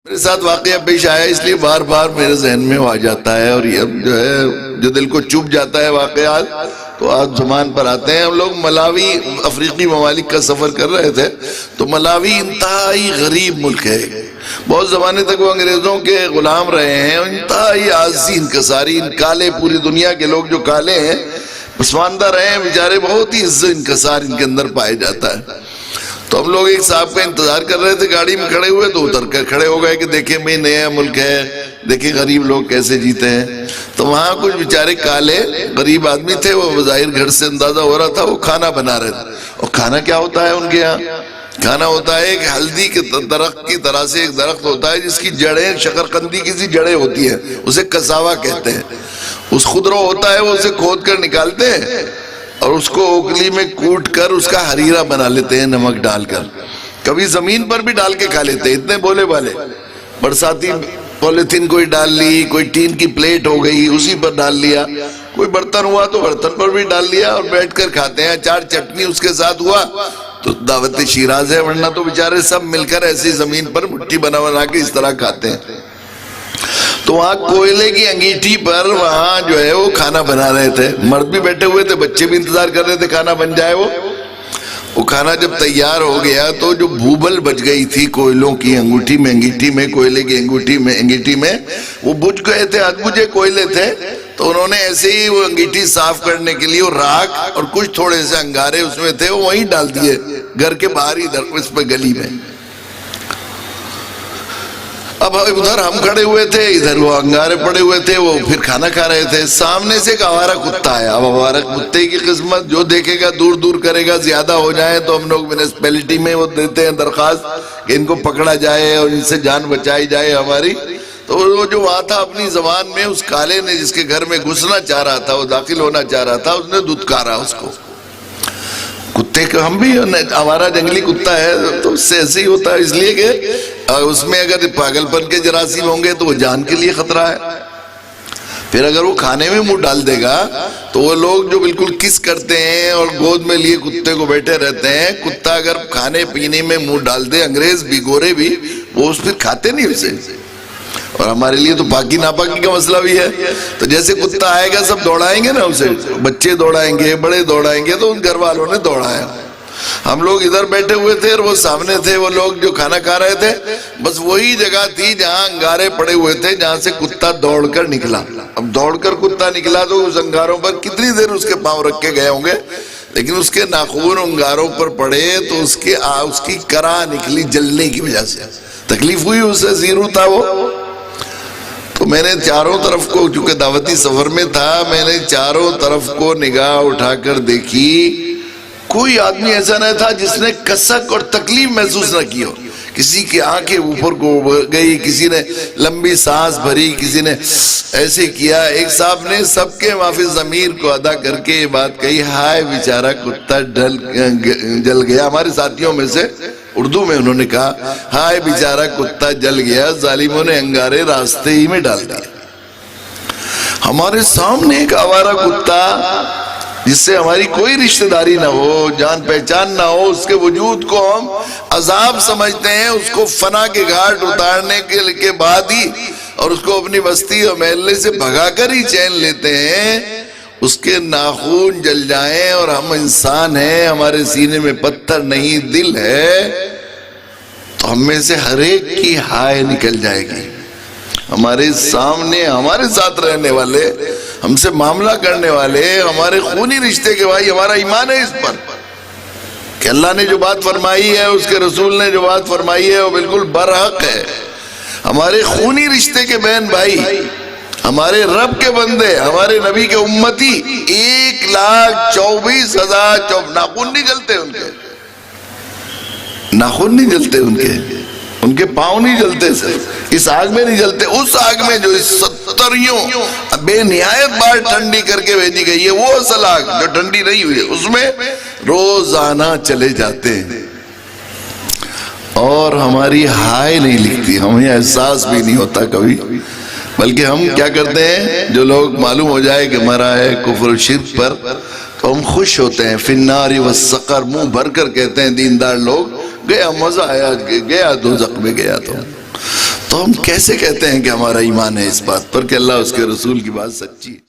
میرے ساتھ واقعہ پیش آیا اس لیے بار بار میرے ذہن میں آ جاتا ہے، اور یہ جو ہے جو دل کو چوب جاتا ہے واقعات تو آج زمان پر آتے ہیں۔ ہم لوگ ملاوی افریقی ممالک کا سفر کر رہے تھے، تو ملاوی انتہائی غریب ملک ہے، بہت زمانے تک وہ انگریزوں کے غلام رہے ہیں، انتہائی عاجزی انکساری، ان کالے پوری دنیا کے لوگ جو کالے ہیں پسماندہ رہے ہیں بیچارے، بہت ہی عزت انکسار ان کے اندر پائے جاتا ہے۔ تو ہم لوگ ایک صاحب کا انتظار کر رہے تھے، گاڑی میں کھڑے ہوئے تو اتر کر کھڑے ہو گئے کہ دیکھیں بھئی نیا ملک ہے، دیکھیں غریب لوگ کیسے جیتے ہیں۔ تو وہاں کچھ بیچارے کالے غریب آدمی تھے، وہ بظاہر گھر سے اندازہ ہو رہا تھا وہ کھانا بنا رہے تھے۔ اور کھانا کیا ہوتا ہے ان کے یہاں؟ کھانا ہوتا ہے ایک ہلدی کے درخت کی طرح سے ایک درخت ہوتا ہے جس کی جڑیں شکرقندی کی سی جڑیں ہوتی ہیں، اسے کساوا کہتے ہیں۔ اس خضرو ہوتا ہے وہ اسے کھود کر نکالتے ہیں اور اس کو اوکلی میں کوٹ کر اس کا حریرہ بنا لیتے ہیں نمک ڈال کر، کبھی زمین پر بھی ڈال کے کھا لیتے ہیں، اتنے بولے والے۔ برساتی پولیتھین کوئی ڈال لی، کوئی ٹین کی پلیٹ ہو گئی اسی پر ڈال لیا، کوئی برتن ہوا تو برتن پر بھی ڈال لیا اور بیٹھ کر کھاتے ہیں۔ اچار چٹنی اس کے ساتھ ہوا تو دعوت شیراز ہے، ورنہ تو بیچارے سب مل کر ایسی زمین پر مٹھی بنا بنا کے اس طرح کھاتے ہیں۔ تو وہاں کوئلے کی انگیٹھی پر وہاں جو ہے وہ کھانا بنا رہے تھے، مرد بھی بیٹھے ہوئے تھے، بچے بھی انتظار کر رہے تھے کھانا بن جائے۔ وہ کھانا جب تیار ہو گیا تو جو بھوبل بچ گئی تھی کوئلوں کی انگیٹھی میں کوئلے کی انگیٹھی میں وہ بجھ گئے تھے، آدھ بجھے کوئلے تھے، تو انہوں نے ایسے ہی وہ انگیٹھی صاف کرنے کے لیے راکھ اور کچھ تھوڑے سے انگارے اس میں تھے وہ وہیں ڈال دیے گھر کے باہر ہی اس پہ گلی میں۔ اب ادھر ہم کھڑے ہوئے تھے، ادھر وہ انگارے پڑے ہوئے تھے، وہ پھر کھانا کھا رہے تھے۔ سامنے سے ایک آوارہ کتا آیا، اب آوارہ کتے کی قسمت جو دیکھے گا دور دور کرے گا، زیادہ ہو جائیں تو ہم لوگ میونسپیلٹی میں وہ دیتے ہیں درخواست کہ ان کو پکڑا جائے اور ان سے جان بچائی جائے ہماری۔ تو وہ جو وہاں تھا اپنی زبان میں اس کالے نے جس کے گھر میں گھسنا چاہ رہا تھا، وہ داخل ہونا چاہ رہا تھا، اس نے دھتکارا اس کو۔ کتے کا ہم بھی ہمارا جنگلی کتا ہے تو اس سے ایسے ہی ہوتا ہے، اس لیے کہ اس میں اگر پاگل پن کے جراثیم ہوں گے تو وہ جان کے لیے خطرہ ہے۔ پھر اگر وہ کھانے میں منہ ڈال دے گا تو وہ لوگ جو بالکل کس کرتے ہیں اور گود میں لیے کتے کو بیٹھے رہتے ہیں، کتا اگر کھانے پینے میں منہ ڈال دے، انگریز بھی گورے بھی، وہ اس پھر کھاتے نہیں اسے۔ اور ہمارے لیے تو پاکی ناپاکی کا مسئلہ بھی ہے، تو جیسے کتا آئے گا سب دوڑائیں گے نا اسے، بچے دوڑائیں گے، بڑے دوڑائیں گے، تو ان گھر والوں نے دوڑایا۔ ہم لوگ ادھر بیٹھے ہوئے تھے اور وہ سامنے تھے وہ لوگ جو کھانا کھا رہے تھے، بس وہی جگہ تھی جہاں انگارے پڑے ہوئے تھے جہاں سے کتا دوڑ کر نکلا۔ اب دوڑ کر کتا نکلا تو اس انگاروں پر کتنی دیر اس کے پاؤں رکھ کے گئے ہوں گے، لیکن اس کے ناخون انگاروں پر پڑے تو اس کی کرا نکلی جلنے کی وجہ سے، تکلیف ہوئی اسے، زیرو تھا وہ۔ تو میں نے چاروں طرف کو، چونکہ دعوتی سفر میں تھا، میں نے چاروں طرف کو نگاہ اٹھا کر دیکھی، کوئی آدمی ایسا نہ تھا جس نے کسک اور تکلیف محسوس نہ کی ہو۔ کسی کی آنکھیں اوپر کو گئی، کسی نے لمبی سانس بھری، کسی نے ایسے کیا۔ ایک صاحب نے سب کے معافی ضمیر کو ادا کر کے یہ بات کہی، ہائے بیچارہ کتا جل گیا۔ ہمارے ساتھیوں میں سے اردو میں انہوں نے کہا، ہائے بیچارہ کتا جل گیا، ظالموں نے انگارے راستے ہی میں ڈال دیے۔ ہمارے سامنے ایک آوارہ کتا جس سے ہماری کوئی رشتہ داری نہ ہو، جان پہچان نہ ہو، اس کے وجود کو ہم عذاب سمجھتے ہیں، اس کو فنا کے گھاٹ اتارنے کے بعد ہی اور اس کو اپنی بستی اور محلے سے بھگا کر ہی چین لیتے ہیں، اس کے ناخون جل جائیں اور ہم انسان ہیں، ہمارے سینے میں پتھر نہیں دل ہے، تو ہم میں سے ہر ایک کی ہائے نکل جائے گی۔ ہمارے سامنے ہمارے ساتھ رہنے والے، ہم سے معاملہ کرنے والے، ہمارے خونی رشتے کے بھائی، ہمارا ایمان ہے اس پر کہ اللہ نے جو بات فرمائی ہے، اس کے رسول نے جو بات فرمائی ہے وہ بالکل برحق ہے۔ ہمارے خونی رشتے کے بہن بھائی، ہمارے رب کے بندے، ہمارے نبی کے امتی، 1,24,000 ناخن نہیں جلتے ان کے، ناخن نہیں جلتے ان کے پاؤں نہیں جلتے، صرف اس آگ میں نہیں جلتے، اس آگ میں جو 70 بے نہایت بار ٹھنڈی کر کے بھیجی گئی ہے، وہ اصل آگ جو ٹھنڈی نہیں ہوئی ہے، اس میں روزانہ چلے جاتے ہیں اور ہماری ہائے نہیں لکھتی، ہمیں احساس بھی نہیں ہوتا کبھی، بلکہ ہم کیا کرتے ہیں، جو لوگ معلوم ہو جائے کہ مرا ہے کفر و شرک پر تو ہم خوش ہوتے ہیں، فی النار والسقر، منہ بھر کر کہتے ہیں دیندار لوگ، گیا مزہ آیا، گیا دوزخ میں گیا تو ہم کیسے کہتے ہیں کہ ہمارا ایمان ہے اس بات پر کہ اللہ اس کے رسول کی بات سچی ہے؟